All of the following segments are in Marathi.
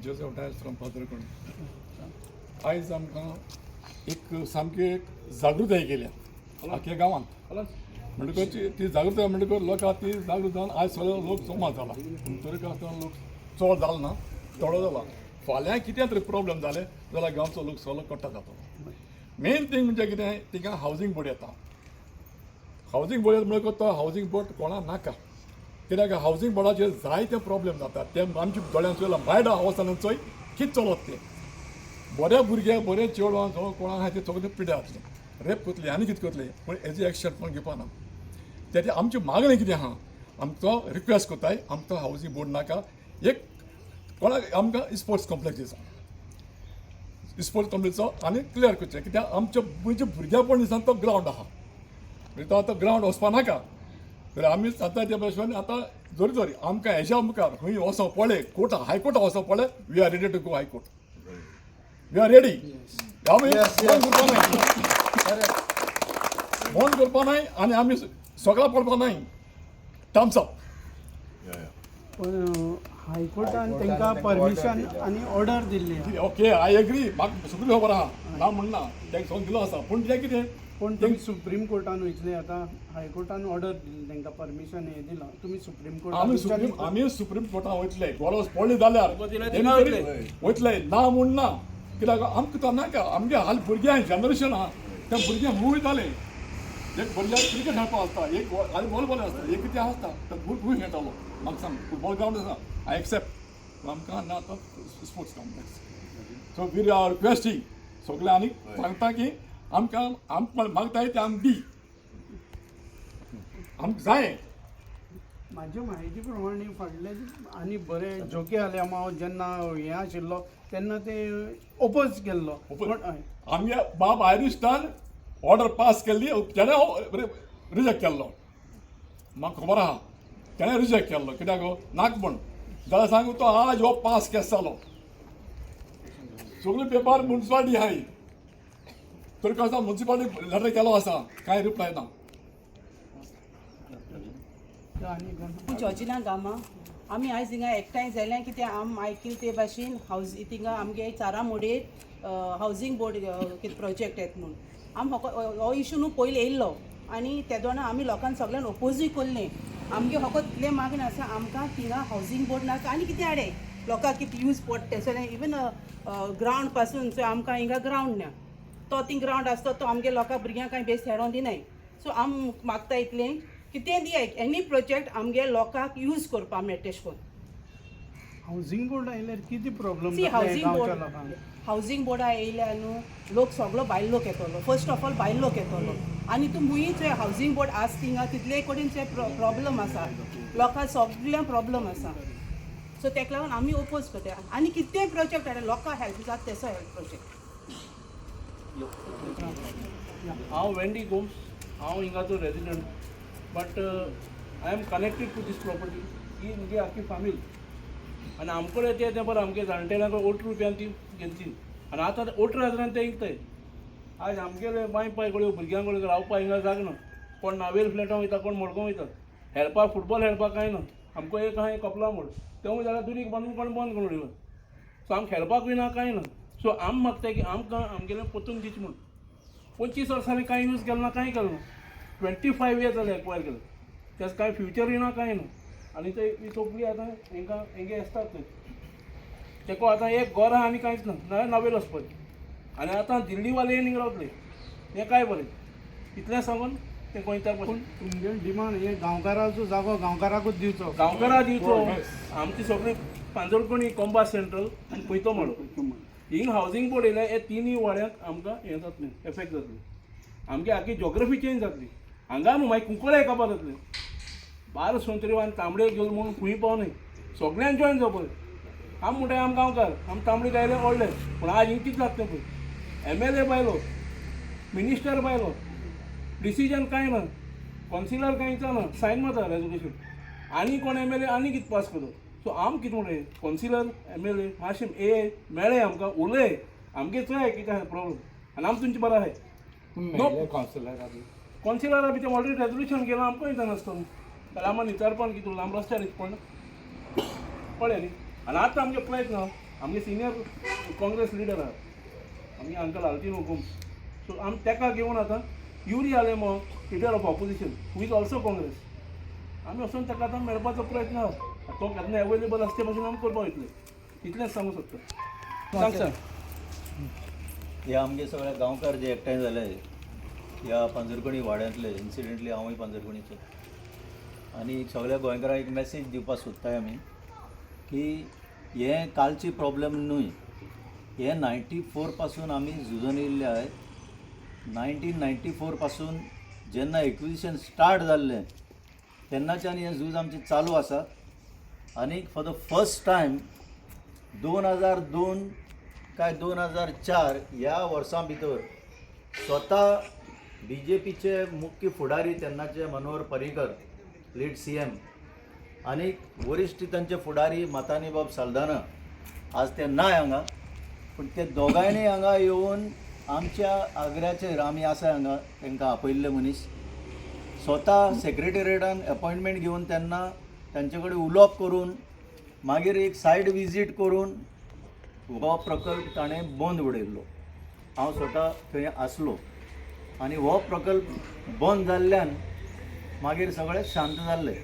Joseph Dias from Padarkund. आयज आमकां एक सामकी एक जागृताय केल्या आख्या गांवांत. म्हणटकच ती जागृताय म्हणटकच लोकां ती जागृत जावन आयज सगळो लोक जमा जाला. पूण तरी आतां लोक चड जालो ना, थोडो जाला. फाल्यां कितें तरी प्रॉब्लेम जाले जाल्यार गांवचो लोक सगळो कट्टा जातलो. मेन थींग म्हणजे कितें तिका हावजींग बोर्ड येता. हावजींग बोर्ड म्हणटकच तो हावजींग बोर्ड कोणाक नाका. कित्याक हावजींग बोर्डाचेर जायते प्रॉब्लेम जाता. ते आमच्या दोळ्यान चोयला बायडा हावसान चोय कितें चलत तें. बरे भुरगे बरे चेडवां सगळो कोणाक आहाय ते सगळे पिड्या जातले. रेप करतले आनी कितें करतले पूण हेजी एक्शन कोण घेवपाना. तेजे आमची मागणी कितें आहा आमचो रिक्वेस्ट कोत्ताय आमकां हावजींग बोर्ड नाका. एक कोणाक आमकां स्पोर्ट्स कॉम्प्लेक्स दिसा. स्पोर्ट्स कॉम्प्लेक्सो आनी क्लियर करचें कित्याक आमच्या भुरग्यापण दिसान तो ग्रावंड आहा. तो आतां ग्रावंड वचपा नाका. तर आमी आतां त्या भशेन आतां जोरी जोरी आमकां हेज्या मुखार खंय वचो पडले कोर्टा हायकोर्टा वचो पडले we are ready to go high court. We are ready. आमी बंद करपा नाय आनी आमी सगळा पडपा नाय. Thumbs up. पण हायकोर्टान तांकां परमिशन आनी ऑर्डर दिल्ली. Okay I agree. म्हाका सगळी खबर आहा ना म्हणना तेंका सगळो दिलो आसा. पूण तें कितें पूण तुमी सुप्रीम कोर्टान वयतले आतां हायकोर्टान ऑर्डर दिली तांकां परमिशन हे दिलां तुमी सुप्रीम कोर्टान आमी सुप्रीम कोर्टान वयतले गरज पडली जाल्यार वयतले ना म्हूण ना. कित्याक आमकां तो नाका. आमगे हाल भुरग्यां जनरेशन आहा त्या भुरग्यांक खूंय जाले. एक भुरग्याक क्रिकेट खेळपा आसता एक आनी वॉलीबॉल आसता एक कितें आसता तो खूंय खेळटालो. म्हाका सांग फुटबॉल ग्रावंड आसा आय एक्सेप्ट आमकां ना तो sports complex. So we are requesting सगळे आनी सांगता की आमकां आमकां मागताय ते आमकां दी. आमकां जाय. म्हाज्या म्हायती प्रमाणे फाटले आनी बरे जोके आल्यामांव जेन्ना हें आशिल्लो तेन्ना ते ओपोज केल्लो. आमगे बाब आयरिस्टान ऑर्डर पास केल्ली तेणें रिजेक्ट केल्लो. म्हाका खबर आहा तेणें रिजेक्ट केल्लो कित्याक नाका म्हण जाल्यार सांगू तो आज हो पास केस जालो. सगळे पेपर म्युन्सिपालिटी आहाय. तरी कसो म्युन्सिपालिटी लेटर केलो आसा कांय रिप्लाय ना. जॉर्जिना गामा आमी आयज हिंगा एकठांय जाल्यार कितें आम आयकिल्ले ते भाशेन हावज थिंगा आमगे चारा मोडेर हावजींग बोर्ड कितें प्रोजेक्ट येत म्हणून आम हो इशू न्हू पयलीं येयल्लो आनी ते दोना आमी लोकांक सगळ्यान ओपोजूय कोल्लें. आमगे फकत इतलें मागणें आसा आमकां थिंगा हावजींग बोर्ड नाका आनी कितें हाडे लोकांक कितें यूज पडटा सो इवन ग्रावंड पासून सो आमकां हिंगा ग्रावंड ना. तो थिंग ग्रावंड आसता तो आमगे लोकांक भुरग्यांक कांय बेस खेळोंक दिनाय. सो आम मागता इतलें कितें दियाय एनी प्रोजेक्ट आमगे लोकांक यूज करपा मेळटा तेश कोन्न. हावजींग बोर्ड आयल्यार कितें प्रॉब्लेम हावजींग बोर्डा येयल्यार न्हू लोक सगळो भायलो लोक येतलो. फर्स्ट ऑफ ऑल भायलो लोक येतलो आनी तूं मुयी जे हावजींग बोर्ड आसा थिंगा तितले कडेन जे प्रॉब्लम आसा लोकांक सगळ्यांक प्रॉब्लम आसा. सो तेका लागून आमी ओपोज करता आनी कितेंय प्रोजेक्ट हाडा लोकांक हेल्प जाता तेसो हेल्प प्रोजेक्ट. हांव वेंडी गोम्स हांव हिंगाचो resident but I am connected to this property. ही म्हणजे आख्खी फामील आनी आमकडे येते ते बरं आमगे जाणटेल्यांक 8 रुपयान ती घेतली आनी आतां 18,000 ते विकताय. आयज आमगेले बाय पाय कडेन भुरग्यां कडेन रावपा हिंगा जाग ना. कोण नावेल फ्लॅटां वयता कोण मडको वयता. खेळपाक फुटबॉल खेळपाक कांय ना. आमकां एक आहा कपला मोड तेवूय जाल्यार दुरीक बांदून कोण बंद करून उडयला. सो आमकां खेळपाकूय ना कांय ना. सो आम मागताय की आमकां आमगेलें पोतून दिवचें म्हूण. 25 वर्सांनी कांय यूज केलो ना कांय केलो ना. 25 इयर्स जाले एक्वायर केले. त्याच कांय फ्युचरूय ना कांय ना. आनी ते सोपली आतां हांकां हेंगे आसतात थंय तेको आतां एक घर आहा आनी कांयच ना नाल्यार नावेल वचपाचें. आनी आतां दिल्लीवाले येवन हिंगा रावतले हें काय बरें इतलें सांगून तें गोंयकार पासून तुमगे डिमांड हे गांवकाराचो जागो गांवकाराकूच दिवचो. गांवकाराक दिवचो. आमची सगळी पांजरकोणी कोंबा सेंट्रल आनी पयतो माडो हिंग हावजींग बोर्ड येयल्यार हे तिनूय वाड्याक आमकां हें जातलें एफेक्ट जातलें. आमगे आख्खी जॉग्रफी चेंज जातली. हांगा न्हू मागीर कुंकळे काबार जातले. बार सोंत्र्यो आनी तांबड्यो घेवन म्हणून खंय पावनाय सगळ्यांक जॉयन जावपाक. आम म्हणटाय आम गांवकार आम तांबडी गायले ओडले पूण आज हिंग कितें लागता पळय MLA बायलो मिनिस्टर बायलो डिसिजन कांय ना कॉन्सिलर कांयच ना सायन मारता रेजोल्युशन आनी कोण MLA आनी कितें पास करता सो आम कितें म्हणलें कावन्सिलर MLA मातशें मेळ्ळे आमकां उलय आमगे चोय कितें आहा प्रॉब्लम आनी आमी तुमचे बरें आहाय कावन्सिलरा बी तें ऑलरेडी रेजोल्युशन केलां आमकां येता नासतना जाल्यार आम्हाला विचारपाक कितें लांब रस्त्यार पडना पळय न्ही आनी आतां आमगे प्रयत्न आमगे सिनियर काँग्रेस लिडर आहा आमगे अंकल आल्तीन हुकूम सो आमी तेका घेवन आतां Yuri Alemao leader of opposition who is also Congress आमी वचून ताका आतां मेळपाचो प्रयत्न आहा तो केन्ना एवेलेबल आसचे भाशेन आमी करपाक वयतले इतलेंच सांगूं सोदता सांग सर हे आमगे सगळे गांवकार जे एकठांय जाले ह्या पांजरकणी वाड्यांतले इन्सिडेंटली हांवूय पांजरकणीचो आनी सगळ्या गोंयकारांक एक मॅसेज दिवपाक सोदताय आमी की हे कालची प्रॉब्लेम न्हय हे 94 पासून आमी झुजून येयल्ले आहाय 1994 पासून जेन्ना एक्विजिशन स्टार्ट जाल्लें तेन्नाच्यान हें झूज आमचें चालू आसा आनी फॉर द फर्स्ट टायम 2002 काय 2004 ह्या वर्सां भितर स्वता BJPचे मुख्य फुडारी तेन्नाचे मनोहर पर्रीकर लीड CM आनी वरिश्ठ तांचे फुडारी मतानी बाब साल्दाना आज ते नाय हांगा पूण ते दोगांयनी हांगा येवन आमच्या आग्र्याचेर आमी आसा हांगा तांकां आपयल्ले मनीस स्वता सेक्रेटेरियेटान अपॉयंटमेंट घेवन तेन्ना तांचे कडेन उलोवप करून मागीर एक सायड विजीट करून हो प्रकल्प ताणें बंद उडयल्लो हांव स्वता थंय आसलो आनी हो प्रकल्प बंद जाल्ल्यान मागीर सगळें शांत जाल्लें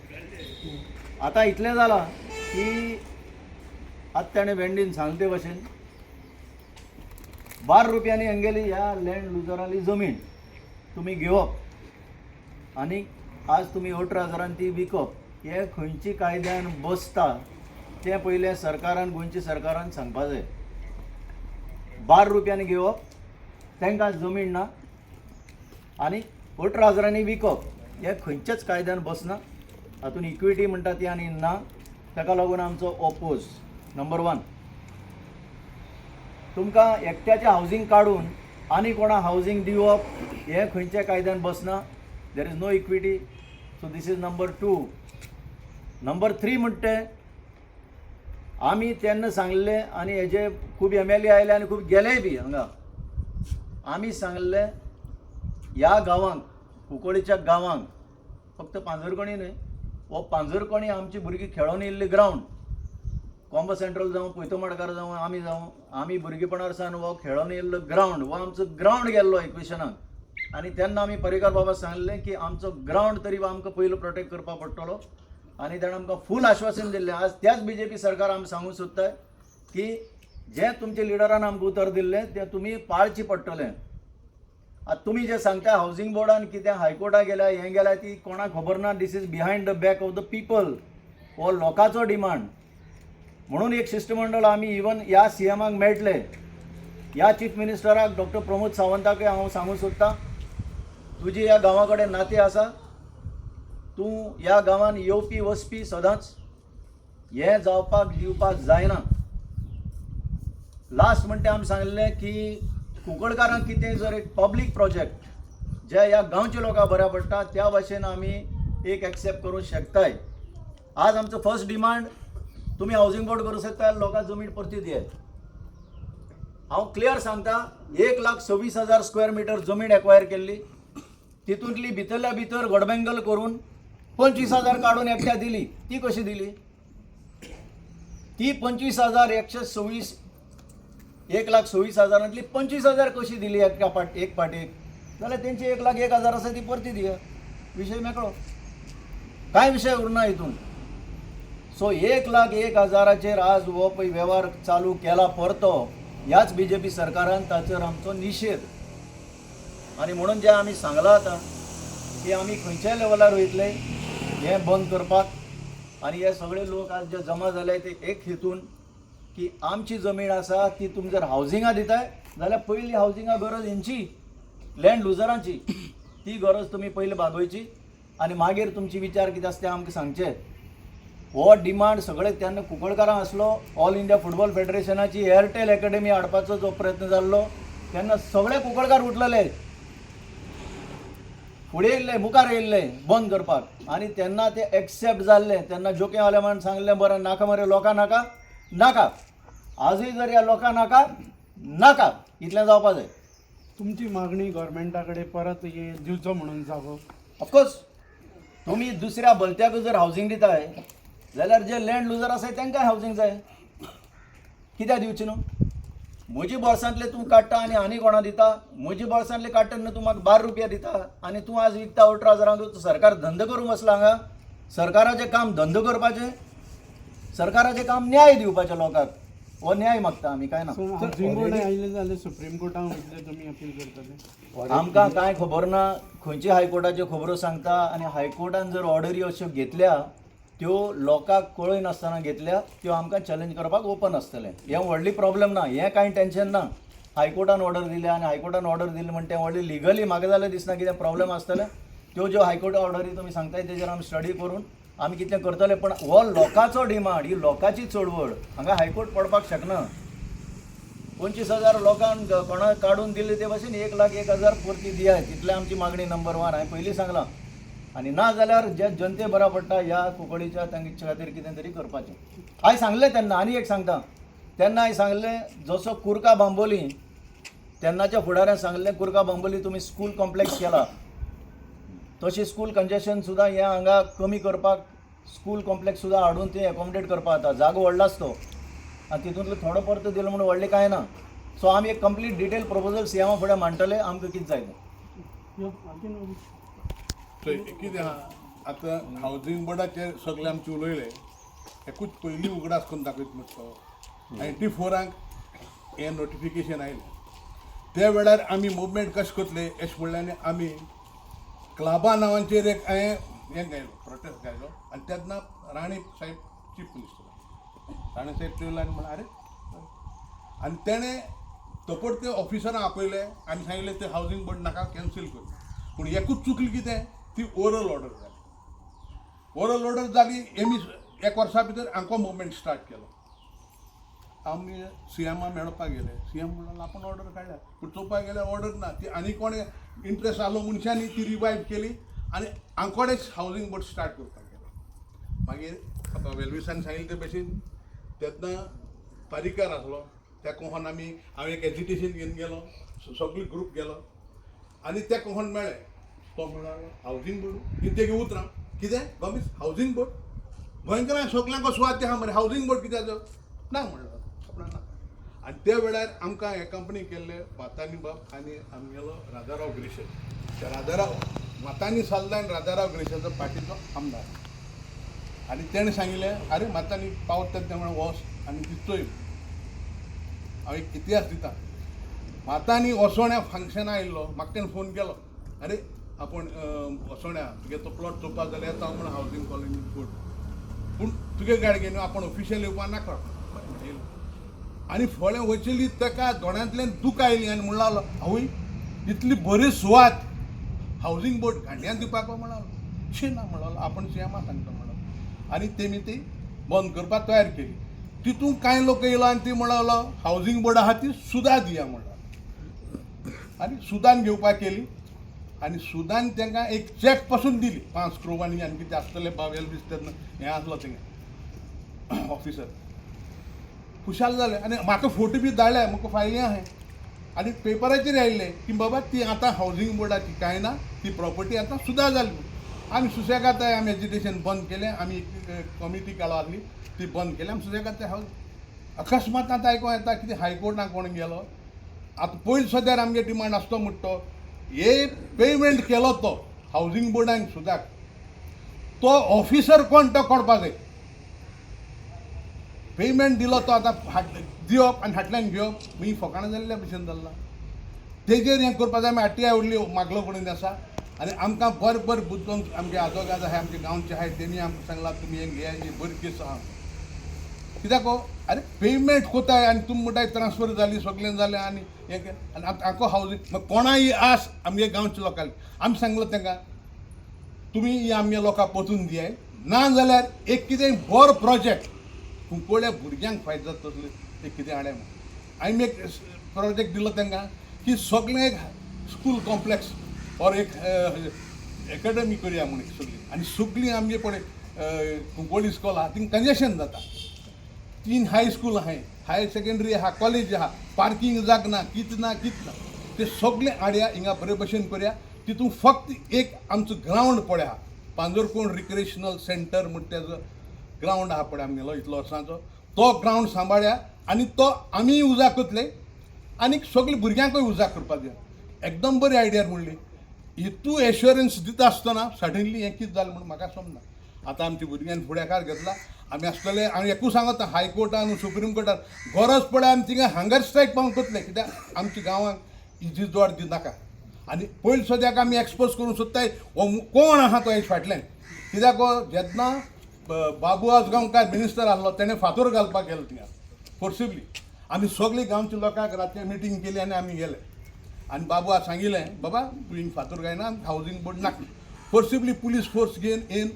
आतां इतलें जालां की आतां ताणें वेंडीन सांगले भशेन 12 रुपयांनी हांगेली ह्या लँड लुजराली जमीन तुमी घेवप आनी आज तुमी 18,000 ती विकप हे खंयची कायद्यान बसता तें पयलें सरकारान गोंयच्या सरकारान सांगपा जाय 12 रुपयांनी घेवप तांकां जमीन ना आनी 18,000 विकप हे खंयच्याच कायद्यान बसना हातून इक्विटी म्हणटा ती आनी ना ताका लागून आमचो ओपोज नंबर 1 तुमकां एकट्याचें हावजींग काडून आनी कोणा हावजींग दिवप हे खंयच्या कायद्यान बसना there is no equity so this is number 2 number 3 म्हणटे आमी तेन्ना सांगलें आनी हेजे खूब MLA आयले आनी खूब गेलेय बी हांगा आमी सांगलें ह्या गांवांक कुंकळीच्या गांवांक फक्त पांजरकणी न्हय हो पांजरकणी आमची भुरगीं खेळून येयल्ली ग्रावंड कॉम्बो सेंट्रल जावं पोयतोमाडकार जावं आमी भुरगेपणार सावन हो खेळून येयल्लो ग्रावंड हो आमचो ग्रावंड गेल्लो एक्विशनाक आनी तेन्ना आमी पर्रीकार बाबा सांगलें की आमचो ग्रावंड तरी आमकां पयलो प्रोटेक्ट करपाक पडटलो आनी ताणें आमकां फूल आश्वासन दिल्लें आज त्याच BJP सरकार आमी सांगूंक सोदताय की जें तुमच्या लिडरान आमकां उतर दिल्लें तें तुमी पाळचें पडटलें आतां तुमी जे सांगता हावजींग बोर्डान कितें हायकोर्टाक गेल्या हें गेल्या ती कोणाक खबर ना this is behind the back of the people हो लोकांचो डिमांड म्हणून एक शिष्टमंडळ आमी इवन ह्या CMाक मेळटले ह्या चीफ मिनिस्टराक डॉक्टर प्रमोद सावंताकय हांव सांगूंक सोदतां तुजी ह्या गांवा कडेन नातें आसा तूं ह्या गांवान येवपी वचपी सदांच हें जावपाक दिवपाक जायना लास्ट म्हणटा आमी सांगलें की कुंकळकारांक कितें जर एक पब्लीक प्रोजेक्ट जे ह्या गांवच्या लोकांक बऱ्या पडटा त्या भाशेन आमी एक एक्सेप्ट करूंक शकताय आज आमचो फर्स्ट डिमांड तुमी हावजींग बोर्ड करूंक शकता लोकांक जमीन परती दियात हांव क्लियर सांगता 1,26,000 स्क्वेअर मिटर जमीन एक्वायर केल्ली तितूंतली भितरल्या भितर गडबेंगल करून 25,000 काडून एकट्या दिली ती कशी दिली ती 25,126 1,26,000 25,000 कशी दिली एक पाटेक जाल्यार तेंची 1,01,000 आसा ती परती दिया विशय मेकळो कांय विशय उरना हितून सो 1,01,000 आज हो पळय वेव्हार चालू केला परतो ह्याच BJP सरकारान ताचेर आमचो निशेध आनी म्हणून जें आमी सांगलां आतां की आमी खंयच्याय लेवलार वयतले हें बंद करपाक आनी हे सगळे लोक आज जे जमा जाले ते एक हेतून की आमची जमीन आसा ती तुमी जर हावजिंगा दिताय जाल्यार पयली हावजिंगा गरज हेंची लँड लुजरांची ती गरज तुमी पयली भागोवची आनी मागीर तुमची विचार कितें आसा तें आमकां सांगचें हो डिमांड सगळे तेन्ना कुंकळकारां आसलो ऑल इंडिया फुटबॉल फेडरेशनाची एअरटेल अकॅडमी हाडपाचो जो प्रयत्न जाल्लो तेन्ना सगळे कुंकळकार उठलेले फुडें येयल्ले मुखार येयल्ले बंद करपाक आनी तेन्ना ते एक्सेप्ट जाल्ले तेन्ना जोकेवाले म्हणून सांगलें बरें नाका मरे लोकां नाका नाका आजूय जर ह्या लोकां नाका नाका इतलें जावपा जाय तुमची मागणी गव्हर्मेंटा कडेन परत हे दिवचो म्हणून जागो ऑफकोर्स तुम्ही दुसऱ्या भलत्याक जर हावजींग दिताय जाल्यार जे लँड लुजर आसाय तांकांय हावजींग जाय कित्याक दिवची न्हू म्हजी बोर्सांतले तूं काडटा आनी कोणा दिता म्हजी बोर्सांतले काडटा न्हू तूं म्हाका 12 रुपया दिता आनी तूं आज विकता 18,000 सरकार धंदो करूंक बसला हांगा सरकाराचें काम धंदो करपाचें सरकाराचें काम न्याय दिवपाचें लोकांक हो न्याय मागता आमी काय ना सो हावजींग बोर्ड आयले जाल्यार सुप्रीम कोर्टान वयतले तुमी अपील करतले आमकां कांय खबर ना खंयच्या हायकोर्टाच्यो खबरो सांगता आनी हायकोर्टान जर ऑर्डरी अश्यो घेतल्या त्यो लोकांक कळय नासतना घेतल्या त्यो आमकां चॅलेंज करपाक ओपन आसतलें हें व्हडली प्रॉब्लेम ना हें कांय टेन्शन ना हायकोर्टान ऑर्डर दिल्या आनी हायकोर्टान ऑर्डर दिली म्हणटा तें व्हडली लिगली म्हाका जाल्यार दिसना कितें प्रॉब्लेम आसतलें त्यो ज्यो हायकोर्ट ऑर्डरी तुमी सांगताय तेजेर आमी स्टडी करून आमी कितें करतले पण हो लोकांचो डिमांड ही लोकांची चळवळ हांगा हायकोर्ट पडपाक शकना 25,000 लोकांक कोणा काडून दिले ते भाशेन 1,01,000 परती दियात तितले आमची मागणी नंबर 1 हांवें पयलीं सांगलां आनी ना जाल्यार जे जनते बरा पडटा ह्या कोंकणीच्या तांचे खातीर कितें तरी करपाचें हांवें सांगलें तेन्ना आनी एक सांगता तेन्ना हांवें सांगलें जसो कुर्का बांबोली तेन्नाच्या फुडाऱ्यान सांगलें कुर्का बांबोली तुमी स्कूल कॉम्प्लेक्स केला तशी स्कूल कंजेशन सुद्दां हें हांगा कमी करपाक स्कूल कॉम्प्लेक्स सुद्दां हाडून ते एकोमोडेट करपाक जाता जागो व्हडलो तो आनी तितूंतलो थोडो परतो दिलो म्हणून व्हडलें कांय ना सो आमी एक कंप्लीट डिटेल प्रपोजल सीएमा फुडें मांडटले आमकां कितें जाय कितें आहा आतां हावजींग बोर्डाचेर सगळे आमचे उलयले एकूच पयलीं उगडास करून दाखयत म्हणटा 94 हें नोटिफिकेशन आयलें त्या वेळार आमी मुवमेंट कशें करतले अशें म्हणल्यार आमी क्लाबा नांवाचेर एक हांवें हें गायलो प्रोटेस्ट गायलो आनी तेन्ना राणे साहेब चीफ मिनिस्टर राणे साहेब ते आनी म्हणलें अरे आनी तेणें तपट ते ऑफिसरांक आपयले आनी सांगलें ते हावजींग बोर्ड नाका कॅन्सील कर पूण एकूच चुकली कितें ती ओरल ऑर्डर जाली ओरल ऑर्डर जाली आमी 1 वर्सा भितर आमकां मुवमेंट स्टार्ट केलो आमी सीएमा मेळपाक गेले सीएम म्हणून आपण ऑर्डर काडल्या पूण चोवपाक गेल्यार ऑर्डर ना ती आनी कोण इंट्रस्ट आलो मनशांनी ती रिवायव केली आनी आमकोडेच हावजींग बोर्ड स्टार्ट करपाक गेलो मागीर आतां वेलविसान सांगिल्ले ते भशेन तेन्ना पारीकर आसलो त्या कोहन आमी हांवें एक एजिटेशन घेवन गेलो सगळी ग्रूप गेलो आनी त्या कोहन मेळ्ळे तो म्हणालो हावजींग बोर्ड ही तेगे उतरां कितें गमीस हावजींग बोर्ड गोंयकारांक सगळ्यांक सुवात आहा मरे हावजींग बोर्ड कित्याचो ना म्हणलो आपणाक ना आनी त्या वेळार आमकां हे कंपनी केल्ले मातानी बाब आनी आमगेलो राजाराव ग्रेशर त्या राजाराव मातानी सालदान राजाराव ग्रेशराचो पार्टीचो आमदार आनी तेणें सांगिल्लें अरे मातानी पावत तें म्हणून वच आनी ती चोय हांव एक इतिहास दिता मातानी ओसोण्या फंक्शना आयिल्लो म्हाका तेणें फोन केलो अरे आपूण ओसोण्या तुगे तो प्लॉट चोवपाक जाल्यार येता म्हण हावजींग कॉलनी कोर्ट पूण तुगे गाडयेन आपूण ऑफिशियल येवपा नाका आनी फळें वचली ताका दोळ्यांतल्यान दूख आयली आनी म्हणून लागलो आवय इतली बरी सुवात हावजींग बोर्ड गांड्यान दिवपाक म्हणालो शी ना म्हणलो आपूण सीएमा सांगता म्हणलो आनी तेमी ती बंद करपाक तयार केली तितून कांय लोक येयलो आनी ती म्हणलो हावजींग बोर्ड आहा ती सुदा दिया म्हणलो आनी सुदान घेवपाक केली आनी सुदान तांकां एक चॅक पासून दिली 5 crore आनी कितें आसतलें 22 तेन्ना हें आसलो थिंगा ऑफिसर खुशाल जालें आनी म्हाका फोटो बी धाडले म्हाका फायली आहाय आनी पेपराचेर आयिल्लें की बाबा ती आतां हावजींग बोर्डाची कांय ना ती प्रॉपर्टी आतां सुदा जाली आमी सुसेगाद आमी एजिटेशन बंद केलें आमी कमिटी काडो आसली ती बंद केली आमी सुसेगाद हावज अकस्मात आतां आयकूं येता कितें हायकोर्टाक कोण गेलो आतां पयलीं सद्यार आमगे डिमांड आसतो म्हणटा हे पेमेंट केलो तो हावजींग बोर्डान सुद्दां तो ऑफिसर कोण तो कळपाक जाय पेमेंट दिलो तो आतां दिवप आनी फाटल्यान घेवप मागीर फकाणां जाल्ल्या भशेन जाल्ला तेजेर हें करपाक जाय आमी आरटीआय व्हडली मागलो कोणी आसा आनी आमकां बरें बुद्दोंक आमगे आजोगाद आहाय आमचे गांवचे आहाय तेमी आमकां सांगलां तुमी हें घेयाची बरी केस आहा कित्याक अरे पेमेंट कोताय आनी तुमी म्हणटाय ट्रान्सफर जाली सगळें जालें आनी हें केलें आनी आमकां हावजींग मागीर कोणाय आस आमगे गांवच्या लोकांक आमी सांगलो तांकां तुमी ही आमगे लोकांक पचून दियाय ना जाल्यार एक कितें बरो प्रोजेक्ट कुंकोळ्या भुरग्यांक फायदो जाता तसलें ते कितें हाडे म्हणून हांवें एक प्रोजेक्ट दिलो तांकां की सगळें एक स्कूल कॉम्प्लेक्स और एक एकाडेमी करया म्हणून सगळी आनी सगळीं आमगे पळय कुंकोळ इस्कॉल आहा थिंग कंजेशन जाता 3 हाय स्कूल आहाय हायर सेकंडरी आहा कॉलेज आहा पार्किंग जाग ना कित ना ते सगळे आड्या हिंगा बरे भशेन करया तितून फक्त एक आमचो ग्रावंड पळय आहा पांजरकोण रिक्रिएशनल सेंटर म्हण तेजो ग्रावंड आहा पळय आमगेलो इतलो वर्सांचो तो ग्रावंड सांबाळ्या आनी तो आमी उजा करतले आनी सगळ्या भुरग्यांकूय उजा करपाक दिया एकदम बरी आयडिया म्हणली हितू एश्युरन्स दिता आसतना सडनली हें कितें जालें म्हणून म्हाका समजना आतां आमच्या भुरग्यांनी फुड्याकार घेतला आमी आसतले हांव एकूच सांगता हायकोर्टान सुप्रीम कोर्टान गरज पडल्यार आमी थिंगा हंगर स्ट्रायक पावन करतले कित्याक आमच्या गांवांक इजी जोड दिनाका आनी पयलीं सद्याक आमी एक्सपोज करूंक सोदताय हो कोण आहा तो हेजे फाटल्यान कित्याक जेन्ना बाबू आजगांवकार मिनिस्टर आहलो तेणें फातर घालपाक गेलो थिंगा फोर्सिबली आमी सगळीं गांवच्या लोकांक रातचें मिटींग केली आनी आमी गेले आनी बाबू आज सांगिल्लें बाबा तूं हिंग फातर गायना हावजींग बोर्ड नाका फोर्सिबली पुलीस फोर्स घेवन येवन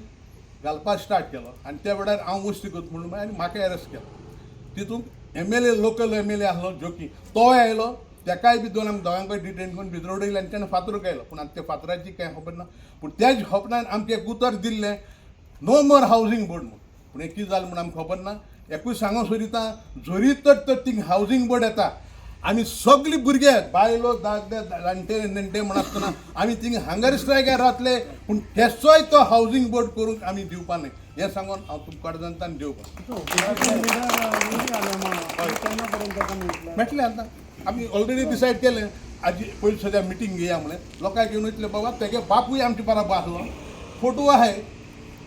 घालपाक स्टार्ट केलो आनी त्या वेळार हांव वस्ती करता म्हणून आनी म्हाका अरेस्ट केलो तितून MLA लोकल MLA आहलो जोकी तोय आयलो तेकाय बी दोन आमी दोगांकूय डिटेन करून भितर उडयले आनी तेणें फातर गायलो पूण आतां त्या फातराची कांय खबर ना पूण त्याच खबरान आमचें एक उतर दिल्लें नो मोर हावजींग बोर्ड म्हणून पूण एक कितें जालें म्हणून आमकां खबर ना एकूच सांगो सोदिता जोरी तर थिंग हावजींग बोर्ड येता आमी सगळीं भुरगे बायलो दादले जाणटे नेणटे म्हण आसतना आमी थिंग हंगर स्ट्रायकार रावतले पूण तेचोय तो हावजींग बोर्ड करूंक आमी दिवपा न्हय हें सांगून हांव तुमकां कडजांतान देवपाक मेळटलें आतां आमी ऑलरेडी डिसायड केलें आजी पयलीं सद्या मिटींग घेया म्हणलें लोकांक घेवन वयतले बाबा तेगे बापूय आमचे बराबर आसलो फोटो आहाय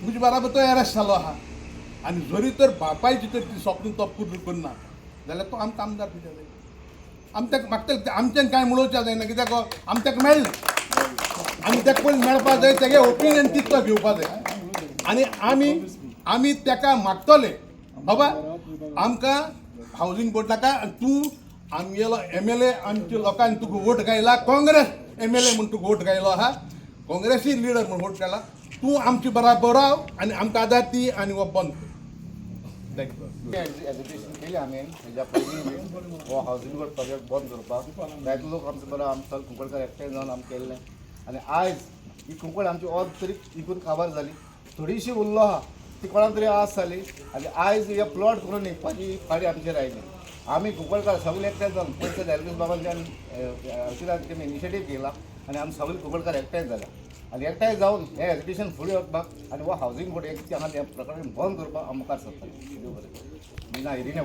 म्हजे बराबर तो अरेस्ट जालो आहा आनी जरी तर बापायची तर ती स्वप्न तो पूर्ण करना जाल्यार तो आमकां आमदार कित्याक जाय आमच्याक म्हाका आमच्यान कांय म्हणोवचें जायना कित्याक आमच्याक मेळ्ळें आमी तेका पयलीं मेळपा जाय तेगे ओपिनियन तितलो घेवपा जाय आनी आमी तेका मागतले बाबा आमकां हावजींग बोर्ड नाका तूं आमगेलो MLA आमच्या लोकांनी तुका वोट घायला काँग्रेस MLA म्हूण तुका वोट घायलो आहा काँग्रेसी लिडर म्हूण वोट घाला तूं आमचे बराबर राव आनी आमकां आदार दी आनी हो बंद कर एजुकेशन केली आमी हेज्या पयलीं हो हावजींग बोर्ड प्रोजेक्ट बंद करपाक जायते लोक आमचे बरो आमचो कुंकळकार एकठांय जावन आमी केल्लें आनी आयज ही कुंकळ आमची ऑल तरी इकून काबार जाली थोडीशी उरलो आहा ती कोणाक तरी आस जाली आनी आयज हे प्लॉट करून न्हिदपाची फाडी आमचेर आयली आमी कुंकळकार सगळे एकठांय जावन पयलीं दॅलगीस बाबांच्यान अशिरान इनिशिएटीव केला आनी आमी सगळे कुंकळकार एकठांय जाल्या आनी एकठांय जावन हें एजुकेशन फुडें वचपाक आनी हो हावजींग बोर्ड एक हांगा त्या प्रकारे बंद करपाक आमकां सोदता देव बरें मिना एरिया